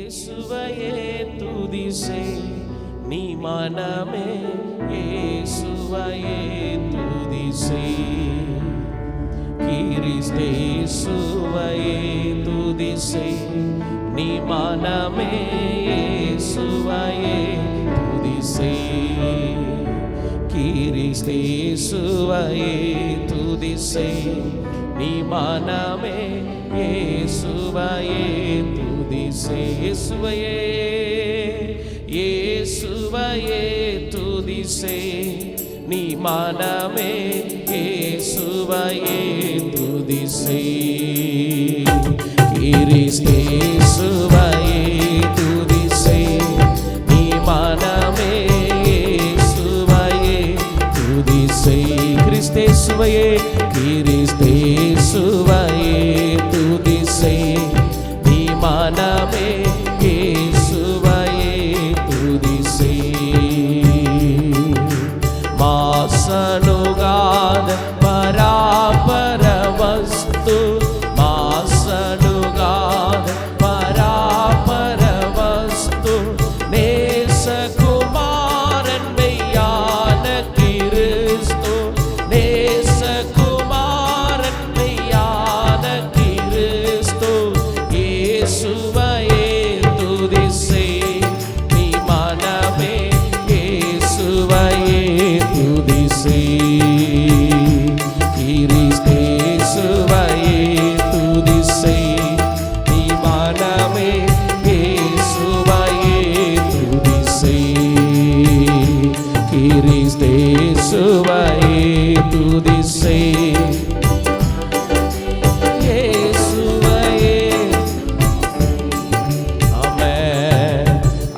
இயேசுவையே துதி செய் நீ மனமே, இயேசுவையே துதி செய். கிறிஸ்தேசுவையே துதி செய் நீ மனமே, இயேசுவையே துதி செய். கிறிஸ்தேசுவையே துதி செய் நீ மனமே, இயேசுவையே துதி செய். இயேசுவையே, இயேசுவையே துதி செய் நீ மனமே, இயேசுவையே துதி செய். கிறிஸ்தேசுவையே துதி செய் நீ மனமே, இயேசுவையே துதி செய். கிறிஸ்தேசுவையே, கிறிஸ்தேசுவையே துதி செய் நீ மனமே, இயேசுவையே துதி செய். மாசணுகாத பராபர வஸ்து, மாசணுகாத பராபர வஸ்து, நேசகுமாரன் மெய்யான கிறிஸ்து, நேசகுமாரன் மெய்யான கிறிஸ்து. இயேசுவையே துதி செய் நீ மனமே, இயேசுவையே துதி செய். கிறிஸ்தேசுவையே துதி செய் நீ மனமே, இயேசுவையே துதி செய். கிறிஸ்தேசுவையே துதி செய். இயேசுவையே ஆமென்.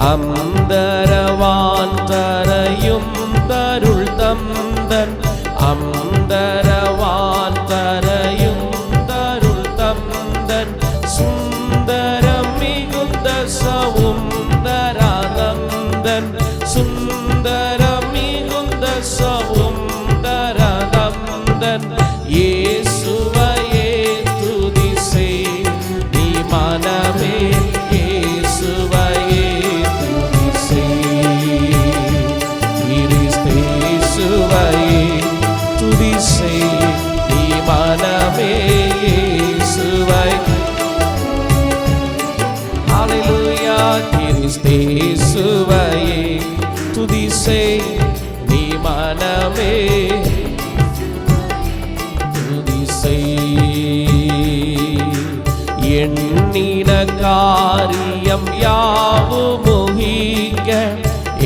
அந்தரவான் தரையும் தருள் தந்தன், அந்தரவான் தரையும் தருள் தந்தன், சுந்தரம் மிகுந்த சவுந்தரநந்தன், சுந்தரம் மிகுந்த சவுந்தரநந்தன். இயேசுவையே துதி செய் நீ மனமே, இயேசுவையே துதி செய். கிறிஸ்தேசுவையே துதி செய் நீ மனமே, இயேசுவை. ஹல்லேலூயா. கிறிஸ்தேசுவையே துதி செய் நீ மனமே, துதி செய். எண்ணின காரியம் யாவும் முகிக்க,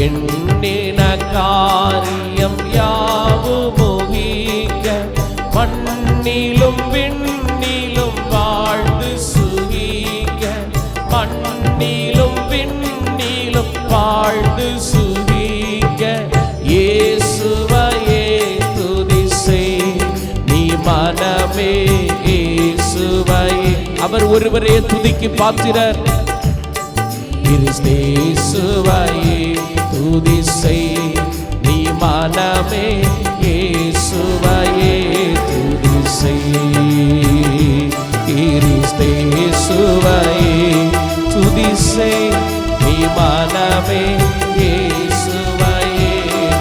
எண்ணின காரியம் யாவும் முகிக்க, மண்ணிலும் விண்ணிலும் வாழ்ந்து சுகிக்க, மண்ணிலும் விண்ணிலும் வாழ்ந்து சுகிக்க. இயேசுவையே துதி செய் நீ மனமே, இயேசுவையே. அவர் ஒருவரே துதிக்கு பாத்திரர். கிறிஸ்தேசுவையே துதி செய் நீ மனமே, இயேசுவையே துதி செய். கிறிஸ்தேசுவையே துதி செய் நீ மனமே, இயேசுவையே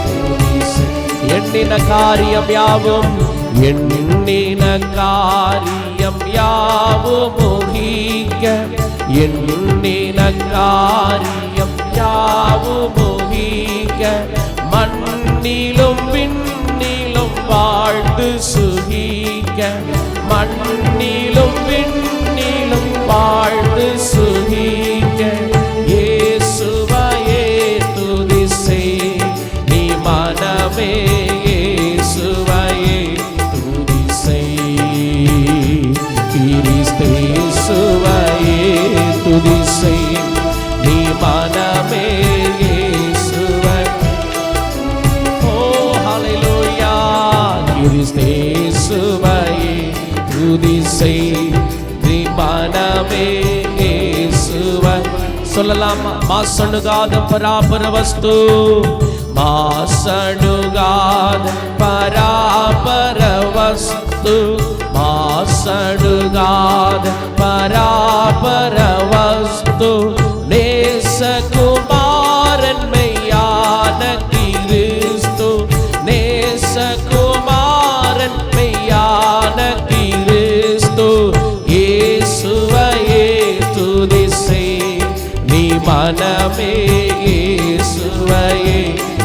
துதி செய். எண்ணின காரியம் யாவும், எண்ணின காரியம் யாவும் முகிக்க, எண்ணின காரியம் யாவும் முகிக்க, மண்ணிலும் விண்ணிலும் வாழ்ந்து சுகிக்க, மண்ணிலும் விண்ணிலும் வாழ்ந்து சுகிக்க. இயேசுவையே துதி செய் நீ மனமே, இயேசுவையே துதி செய். கிறிஸ்தேசுவையே துதி செய் நீ மனமே, இயேசுவை. ஓ ஹல்லேலூயா. கிறிஸ்தேசுவையே துதி செய் நீ மனமே, இயேசுவை. சொல்லலாமா? மாசணுகாத பராபர வஸ்து, மாசணுகாத பராபர வஸ்து, ಮಾಸಡುಗಾದ ಪರಾಪರ ವಸ್ತು மனமே இயேசுவையே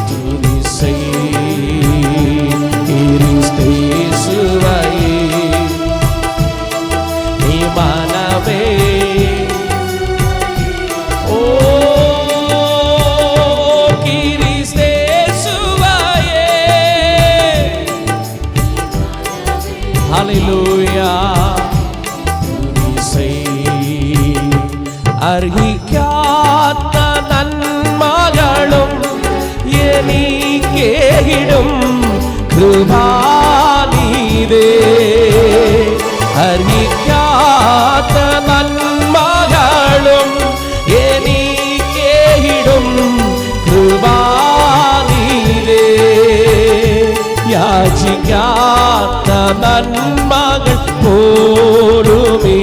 துதி செய், கிறிஸ்து இயேசுவையே நீ மனமே. ஓ கிறிஸ்து இயேசுவையே, ஹல்லேலூயா. അർഹിക്കാത്ത നന്മകളും എനിക്കേകിടും കൃപാനിധേ. അർഹിക്കാത്ത നന്മകളും എനിക്കേകിടും കൃപാനിധേ. യാചിക്കാത്ത നന്മകൾ പോലുമേ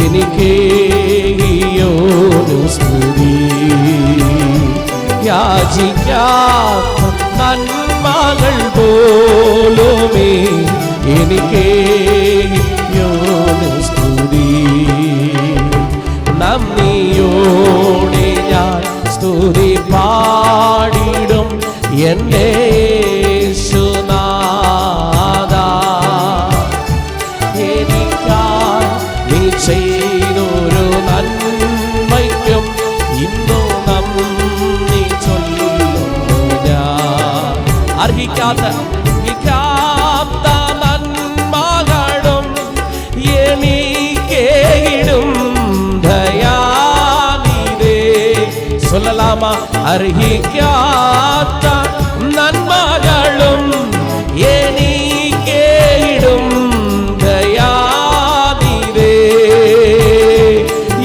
എനിക്കേകിയോരു സ്തുതി. യാചിക്കാത്ത നന്മകൾ പോലുമേ എനിക്കേകിയോരു സ്തുതി. നന്ദിയോടെ ഞാൻ സ്തുതി പാടിടും എൻ്റെ യേശുനാഥാ. എനിക്കായി നീ ചെയ്തൊരു നന്മയ്ക്കും ഇന്നു നന്ദി ചൊല്ലുന്നു ഞാൻ. അർഹിക്കാത്ത നന്മകളും എനിക്കേകിടും ദയാനിധേ. சொல்லலாமா? അർഹിക്കാത്ത നന്മകളും എനിക്കേകിടും ദയാനിധേ.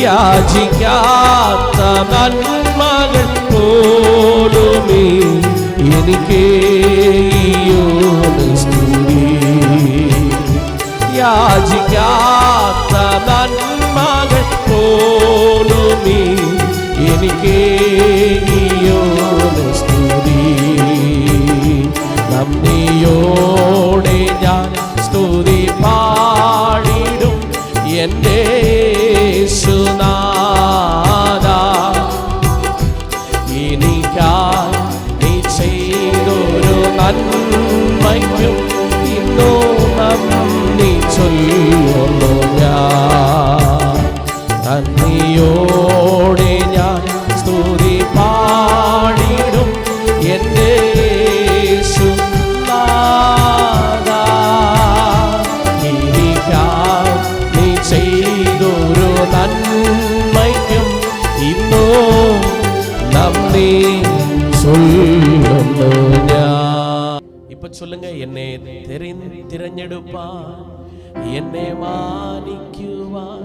യാചിക്കാത്ത നന്മകൾ പോലുമേ എനിക്കേകിയോരു സ്തുതി. യാചിക്കാത്ത നന്മകൾ പോലുമേ എനിക്കേകിയോരു സ്തുതി. നന്ദിയോടെ ഞാൻ സ്തുതി പാടിടും എൻ്റെ യേശുനാഥാ. എനിക്കായി നീ ചെയ്തൊരു നന്മയ്ക്കും ഇന്നു നന്ദി ചൊല്ലുന്നു ഞാൻ. നന്ദിയോടെ ഞാൻ സ്തുതി പാടിടും എൻ്റെ യേശുനാഥാ. എനിക്കായി നീ ചെയ്തൊരു നന്മയ്ക്കും ഇന്നോ നന്ദി ചൊല്ലുന്നു ഞാൻ. ഇപ്പൊ ചൊല്ലുങ്ക, എന്നെ തിരഞ്ഞെടുപ്പാൻ, എന്നെ മാനിക്കുവാൻ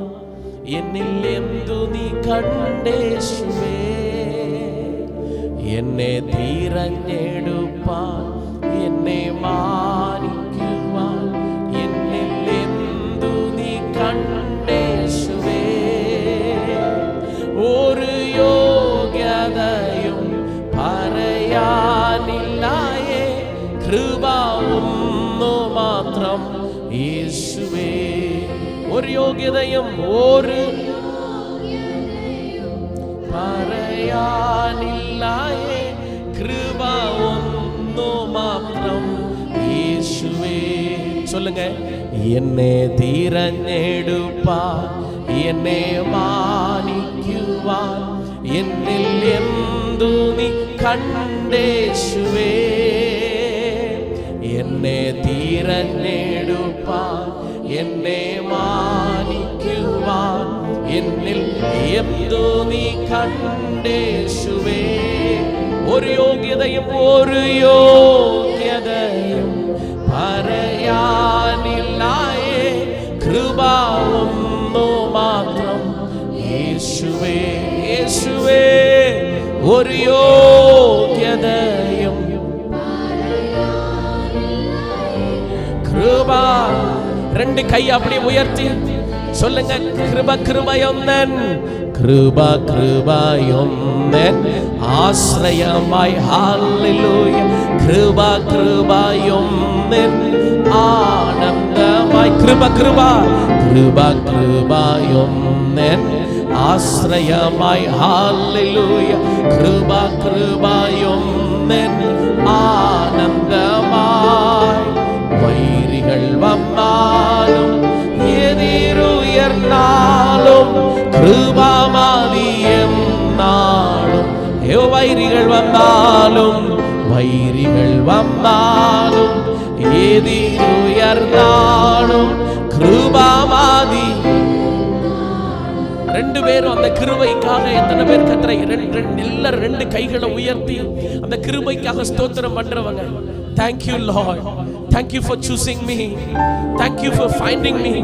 എന്നിൽ എന്തു നീ കണ്ടേശുവേ. എന്നെ തിരഞ്ഞെടുപ്പാൻ, എന്നെ മാനിക്കുവാൻ എന്നിൽ എന്തു നീ കണ്ടേശുവേ. ഒരു യോഗ്യതയും പറയാനില്ലായേ, കൃപ ഒന്നു മാത്രം യേശുവേ. ഒരു യോഗ്യതയും പറയാനില്ലായേ, കൃപ ഒന്നു മാത്രം യേശുവേ. சொல்லுங்க, എന്നെ തിരഞ്ഞെടുപ്പാൻ, എന്നെ മാനിക്കുവാൻ എന്നിൽ എന്തു നീ കണ്ടേശുവേ. എന്നെ തിരഞ്ഞെടുപ്പാൻ, എന്നെ മാനിക്കുവാൻ എന്നിൽ എന്തു നീ കണ്ടേശുവേ. ഒരു യോഗ്യതയും പറയാനില്ലായേ, കൃപ ഒന്നു മാത്രം യേശുവേ. യേശുവേ, ഒരു യോഗ്യതയും കൃപ. രണ്ട് കൈ அப்படியே உயர்த்தி சொல்லுங்க, கிருப கிருபையொன்னன், கிருப கிருபையொன்னன் ആശ്രയമായി. ഹല്ലേലൂയ. കൃപ കൃപയൊന്നൻ ആനന്ദമായി. കൃപ കൃപ കൃപ കൃപയൊന്നൻ ആശ്രയമായി. ഹല്ലേലൂയ. കൃപ കൃപയൊന്നെൻ ആനന്ദമായി. വൈരികൾ വന്നാലും എതിരുയർന്നാലും കൃപ മതി എന്നാളും. വൈരികൾ വന്നാലും എതിരുയർന്നാലും കൃപ മതി. ரெண்டு பேரும் அந்த கிருபைக்காக எத்தனை பேர் கத்தரை எல்லாரும் ரெண்டு கைகளை உயர்த்தி அந்த கிருபைக்காக ஸ்தோத்திரம் பண்றவங்க. Thank you Lord, thank you for choosing me, thank you for finding me.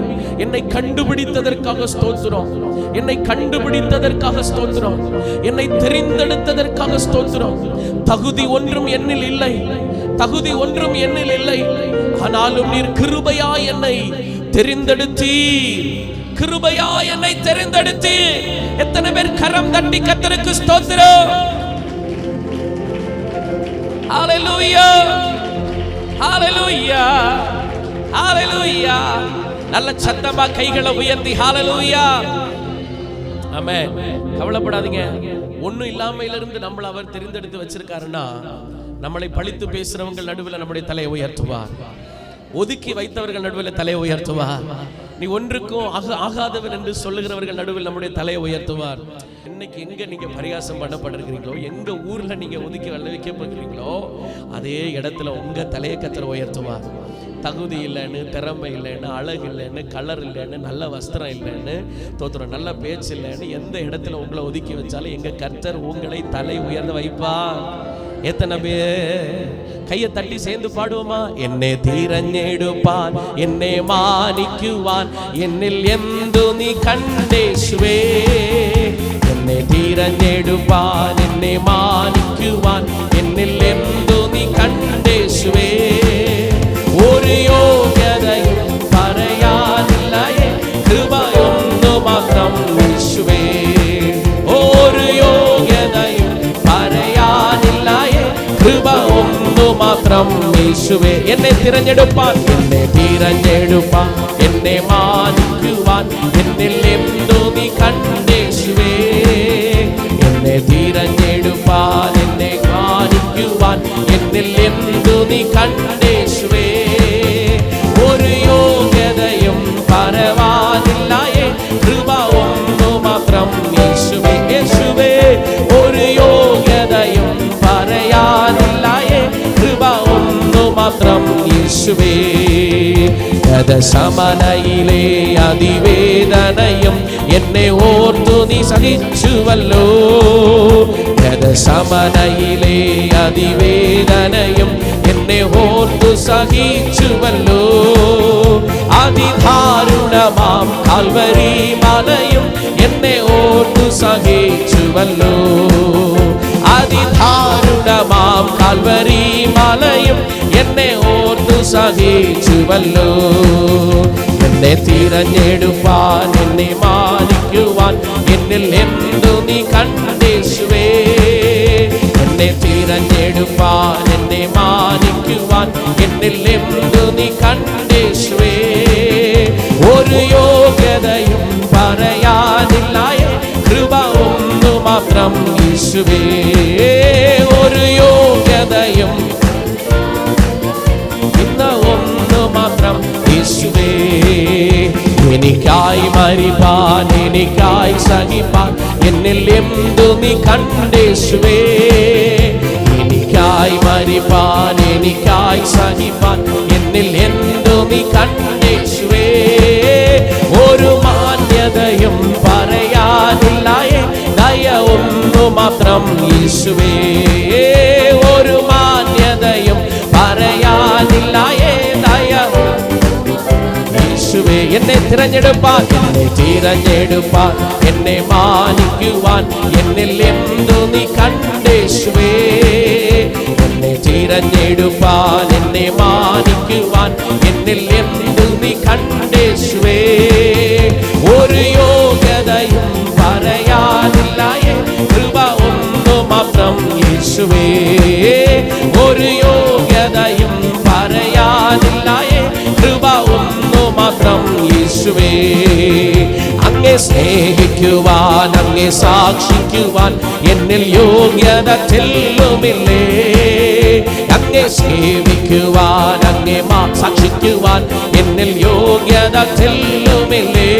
என்னை கண்டுபிடித்ததற்காக ஸ்தோத்திரம், என்னை கண்டுபிடித்ததற்காக ஸ்தோத்திரம், என்னை தெரிந்தெடுத்ததற்காக ஸ்தோத்திரம். தகுதி ஒன்றும் என்னில் இல்லை, தகுதி ஒன்றும் என்னில் இல்லை, ஆனாலும் நீர் கிருபையாய் என்னை தெரிந்தெடுத்தீர், கிருபையாய் என்னை தெரிந்தெடுத்தீர். எத்தனை பேர் கரம் தட்டி கர்த்தருக்கு ஸ்தோத்திரம். ஹalleluya, ஹalleluya, ஹalleluya. நல்ல சத்தமா கைகளை உயர்த்தி ஹalleluya. ஆமென். கவலைப்படாதீங்க. ஒண்ணும் இல்லாமையிலிருந்து நம்மள அவர் தெரிந்தெடுத்து வச்சிருக்காருன்னா நம்மளை பழித்து பேசுறவங்க நடுவில் நம்முடைய தலையை உயர்த்துவார். ஒதுக்கி வைத்தவர்கள் நடுவில் தலையை உயர்த்துவார். நீ ஒன்றுக்கும் ஆகாதவன் என்று சொல்லுகிறவர்கள் நடுவில் நம்முடைய தலையை உயர்த்துவார். இன்னைக்கு எங்க நீங்க பரிகாசம் பண்ணப்படுறீங்களோ, எங்க ஊர்ல நீங்க ஒதுக்கி வைக்கப்படுறீங்களோ, அதே இடத்துல உங்க தலையை கர்த்தர் உயர்த்துவார். தகுதி இல்லைன்னு, திறமை இல்லைன்னு, அழகு இல்லைன்னு, கலர் இல்லைன்னு, நல்ல வஸ்திரம் இல்லைன்னு, தோத்துறோம் நல்ல பேச்சு இல்லைன்னு எந்த இடத்துல உங்களை ஒதுக்கி வச்சாலும் எங்க கர்த்தர் உங்களை தலை உயர்ந்து வைப்பார். எத்தனை பேர் கையை தட்டி சேர்ந்து பாடுவோமா? என்னை தீரഞ്ഞെടുപ്പാൻ എന്നെ മാനിക്കുവാൻ എന്നിൽ എന്തു നീ കണ്ടേശുവേ. എന്നെ തീരഞ്ഞെടുപ്പാൻ എന്നെ മാനിക്കുവാൻ എന്നിൽ എന്തു നീ കണ്ടേശുവേ. ഒരു യോഗ്യതയും പറയാനില്ലയേ, കൃപയൊന്നു മാത്രം യേശുവേ. ഒരു യോഗ്യതയും പറയാനില്ലയേ, കൃപ ഒന്നു മാത്രം യേശുവേ. എന്നെ തിരഞ്ഞെടുപ്പാൻ, എന്നെ തിരഞ്ഞെടുപ്പാൻ എന്നെ മാനിക്കുവാൻ എന്നിൽ എന്തു നീ കണ്ടേശുവേ. എന്നെ തിരഞ്ഞെടുപ്പാൻ എന്നെ മാനിക്കുവാൻ എന്നിൽ എന്തു നീ കണ്ടേശുവേ. ഒരു യോഗ്യതയും പറവാനില്ലയേ, കൃപ ഒന്നു മാത്രം യേശുവേ. യേശുവേ ഒരു യോഗ്യതയും പറയാനില്ലയേ, കൃപ ഒന്നു മാത്രം യേശുവേ. ഗതസമനയിലെ അതിവേദനയും എന്നെ ഓർത്തു നീ സഹിച്ചുവല്ലോ. ഗതസമനയിലെ അതിവേദനയും എന്നെ ഓർത്തു സഹിച്ചുവല്ലോ. അതിദാരുണമാം കാൽവരി മലയും എന്നെ ഓർത്തു സഹിച്ചുവല്ലോ. അതിദാരുണമാം കാൽവരി മലയും എന്നെ ഓർത്തു സഹിച്ചുവല്ലോ. എന്നെ തിരഞ്ഞെടുപ്പാൻ എന്നെ മാനിക്കുവാൻ എന്നിൽ എന്തു നീ കണ്ടേശുവേ. എന്നെ തിരഞ്ഞെടുപ്പാൻ എന്നെ മാനിക്കുവാൻ എന്നിൽ എന്തു നീ കണ്ടേശുവേ. ഒരു യോഗ്യതയും പറയാനില്ലയേ, കൃപ ഒന്നു മാത്രം യേശുവേ. ഒരു യോഗ്യതയും ഇന്ന് ഒന്നു മാത്രം യേശുവേ. എനിക്കായി മരിപ്പാൻ എനിക്കായി സഹിപ്പാൻ എന്നിൽ എന്തു നീ കണ്ടേശുവേ. എനിക്കായി മരിപ്പാൻ എനിക്കായി സഹിപ്പാൻ എന്നിൽ എന്തു നീ കണ്ടേശുവേ. ഒരു മാന്യതയും പറയാനില്ലയേ, ദയ ഒന്നു മാത്രം യേശുവേ. ഒരു മാന്യതയും പറയാനില്ലയേ, ദയ യേശുവേ. എന്നെ തിരഞ്ഞെടുപ്പാൻ എന്നെ തിരഞ്ഞെടുപ്പാൻ എന്നെ മാനിക്കുവാൻ എന്നിൽ എന്തു നീ കണ്ടേശുവേ. എന്നെ തിരഞ്ഞെടുപ്പാൻ എന്നെ മാനിക്കുവാൻ എന്നിൽ എന്തു നീ കണ്ടേശുവേ. ഒരു യോഗ്യതയും പറയാനില്ലയേ, കൃപ ഒന്നു മാത്രം യേശുവേ. ഒരു യോഗ്യതയും പറയാനില്ലയേ, കൃപ ഒന്നു മാത്രം യേശുവേ. അങ്ങേ സ്നേഹിക്കുവാൻ അങ്ങേ സാക്ഷിക്കുവാൻ എന്നിൽ യോഗ്യത ചെല്ലുമില്ലേ. അങ്ങേ സേവിക്കുവാൻ അങ്ങേ സാക്ഷിക്കുവാൻ എന്നിൽ യോഗ്യത ചെല്ലുമില്ലേ.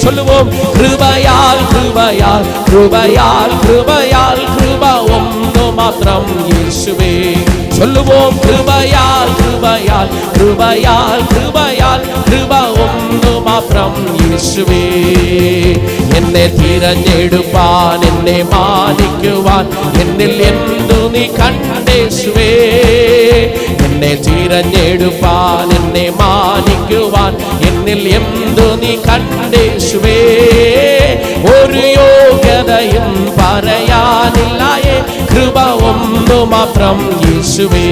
ചൊല്ലുவோம் കൃപയാൽ കൃപയാൽ കൃപയാൽ കൃപയാൽ കൃപ ഒന്നു മാത്രം യേശുവേ. ചൊല്ലുவோம் കൃപയാൽ കൃപയാൽ കൃപയാൽ കൃപയാൽ കൃപ ഒന്നു മാത്രം യേശുവേ. എന്നെ തിരഞ്ഞെടുപ്പാൻ എന്നെ മാനിക്കുവാൻ എന്നിൽ എന്തു നീ കണ്ടേശുവേ. എന്നെ തിരഞ്ഞെടുപ്പാൻ എന്നെ മാനിക്കുവാൻ എന്നിൽ എന്തു നീ കണ്ടേശുവേ. ഒരു യോഗ്യതയും പറയാനില്ലായേ കൃപ ഒന്നു മാത്രം യേശുവേ.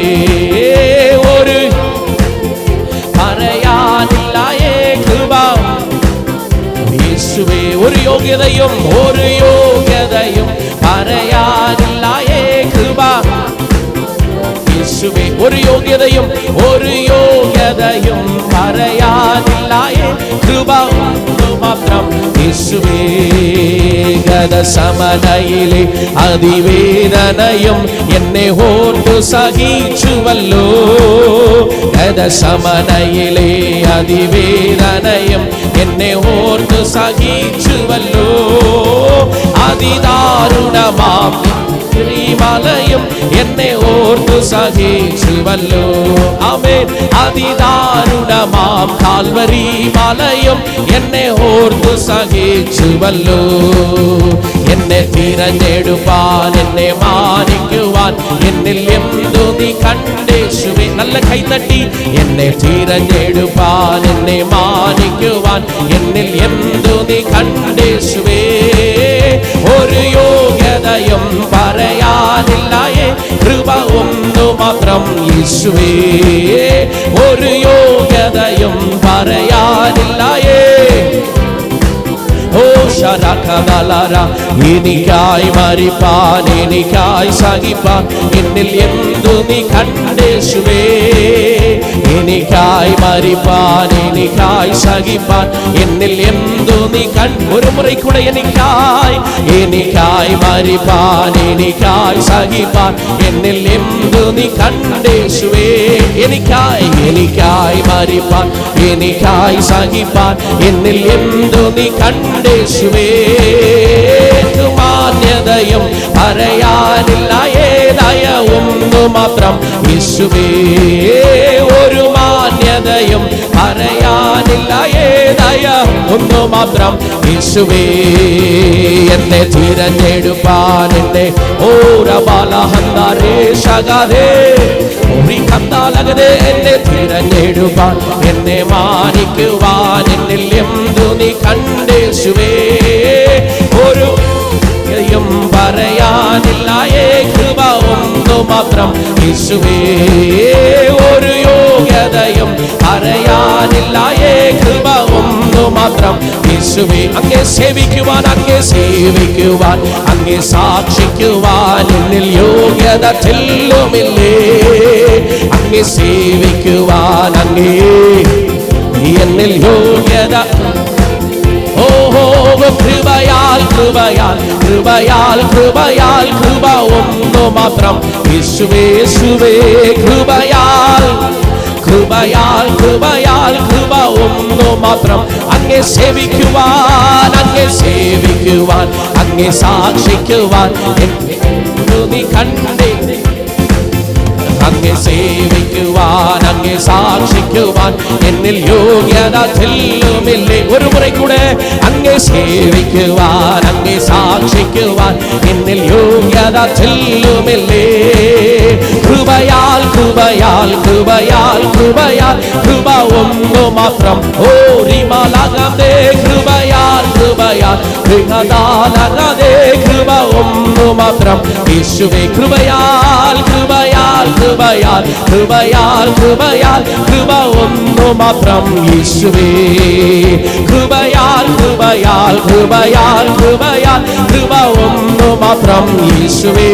ഒരു പറയാനില്ലായേ കൃപ യേശുവേ. ഒരു യോഗ്യതയും പറയാനില്ലായേ കൃപ യേശുവേ. ഒരു യോഗ്യതയും പറയാനില്ലായേ കൃപ ഒന്നു മാത്രം യേശുവേ. ഗതസമനയിലെ അതിവേദനയും എന്നെ ഓർത്തു സഹിച്ചുവല്ലോ. ഗതസമനയിലെ അതിവേദനയും എന്നെ ഓർത്തു സഹിച്ചുവല്ലോ. അതിദാരുണമാം മലയും എന്നെ ഓർത്തു സഹിച്ചുവല്ലോ. ആമേൻ. അതിദാരുണമാം കാൽവരി മലയും എന്നെ ഓർത്തു സഹിച്ചുവല്ലോ. എന്നെ തിരഞ്ഞെടുപ്പാൻ എന്നെ മാനിക്കുവാൻ എന്നിൽ എന്തു നീ കണ്ടേശുവേ. നല്ല കൈതട്ടി. എന്നെ തിരഞ്ഞെടുപ്പാൻ എന്നെ മാനിക്കുവാൻ എന്നിൽ എന്തു നീ കണ്ടേശുവേ. ഒരു യോഗ്യതയും പറയാനില്ലായേ കൃപ ഒന്നു മാത്രം യേശുവേ. ഒരു യോഗ്യതയും പറയാനില്ലായേ. ഓ ശരകദലര എനിക്കായി മരിപ്പാൻ എനിക്കായി സഹിപ്പാൻ എന്നിൽ എന്തു നീ കണ്ടേശുവേ. എനിക്കായി മരിപ്പാൻ എനിക്കായി സഹിപ്പാൻ എന്നിൽ എന്തു നീ ഒരു മുறை കൂടെ എനിക്കായി മരിപ്പാൻ എനിക്കായി സഹിപ്പാൻ എന്നിൽ എന്തു നീ കണ്ടേശുവേ. എനിക്കായി മരിപ്പാൻ എനിക്കായി സഹിപ്പാൻ എന്നിൽ എന്തു നീ കണ്ടേശുവേ. മാന്യതയും പറയാനില്ലായേ ദയ ഒന്നു മാത്രം യേശുവേ. ഒരു മാന്യതയും പറയാനില്ലായേ ദയ ഒന്നു മാത്രം യേശുവേ. എന്നെ തിരഞ്ഞെടുപ്പാൻ എന്നെ ഓരബാലഹന്താരേ ശഗദേ എന്നെ തിരഞ്ഞെടുപ്പാൻ എന്നെ മാനിക്കുവാൻ എന്നിൽ എന്തു നീ കണ്ടേശുവേ. ഒരു പറയാനില്ലായേ കൃപ ഒന്നു മാത്രം യേശുവേ. ഒരു യോഗ്യതയും പറയാനില്ലായേ കൃപ ഒന്നു മാത്രം യേശുവേ. അങ്ങേ സേവിക്കുവാൻ അങ്ങേ സാക്ഷിക്കുവാൻ എന്നിൽ യോഗ്യത ചെല്ലുമില്ലേ. അങ്ങേ സേവിക്കുവാൻ എന്നിൽ യോഗ്യത. ഓഹോ കൃപയാൽ കൃപയാൽ കൃപയാൽ കൃപയാൽ കൃപ ഒന്നു മാത്രം യേശുവേ. കൃപയാൽ കൃപയാൽ കൃപയാൽ കൃപ ഒന്നു മാത്രം. അങ്ങേ സേവിക്കുവാൻ അങ്ങേ സാക്ഷിക്കുവാൻ നീ കണ്ടേ. അങ്ങേ സേവിക്കുവാൻ അങ്ങേ സാക്ഷിക്കുവാൻ എന്നിൽ യോഗ്യത ചെല്ലുമില്ലേ. ഒരു മുறை കൂടെ അങ്ങേ സേവിക്കുവാൻ അങ്ങേ സാക്ഷിക്കുവാൻ എന്നിൽ യോഗ്യത ചെല്ലുമില്ലേ. കൃപയാൽ കൃപയാൽ കൃപയാൽ കൃപയാൽ കൃപ ഒന്നു മാത്രം. ഓ റിമലഗദേ കൃപയാൽ കൃപയാൽ കൃപദാലഗദേ കൃപ ഒന്നു മാത്രം യേശുവേ. കൃപയാൽ കൃപയാൽ കൃപയാൽ കൃപയാൽ കൃപയാൽ കൃപ ഒന്നു മാത്രം യേശുവേ. കൃപയാൽ കൃപയാൽ കൃപയാൽ കൃപയാൽ കൃപ ഒന്നു മാത്രം യേശുവേ.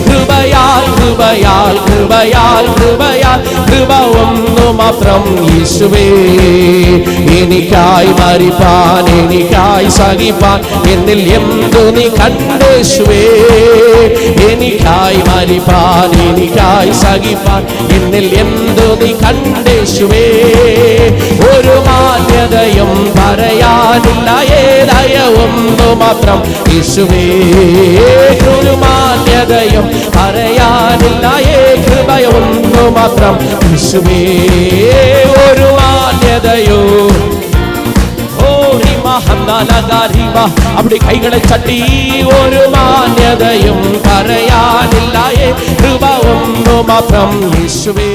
കൃപയാൽ കൃപയാൽ കൃപയാൽ കൃപയാൽ കൃപ ഒന്നു മാത്രം യേശുവേ. എനിക്കായി മരിപ്പാൻ എനിക്കായി സഹിപ്പാൻ എന്നിൽ എന്തു നീ കണ്ടേശുവേ. എനിക്കായി മരിപ്പാൻ എനിക്കായി സഹിപ്പാൻ എന്നിൽ എന്തു നീ കണ്ടേശുവേ. ഒരു മാന്യതയും പറയാനില്ല ഏതായ ഒന്നു മാത്രം യേശുവേ. ഒരു മാന്യതയും പറയാനില്ല കൃപയൊന്നു മാത്രം യേശുവേ. ഒരു മാന്യതയോ அப்படி கைகளை தட்டி ஒரு மாന്യതയും പറയാനില്ല കൃപ ഒന്നു മാത്രം യേശുവേ.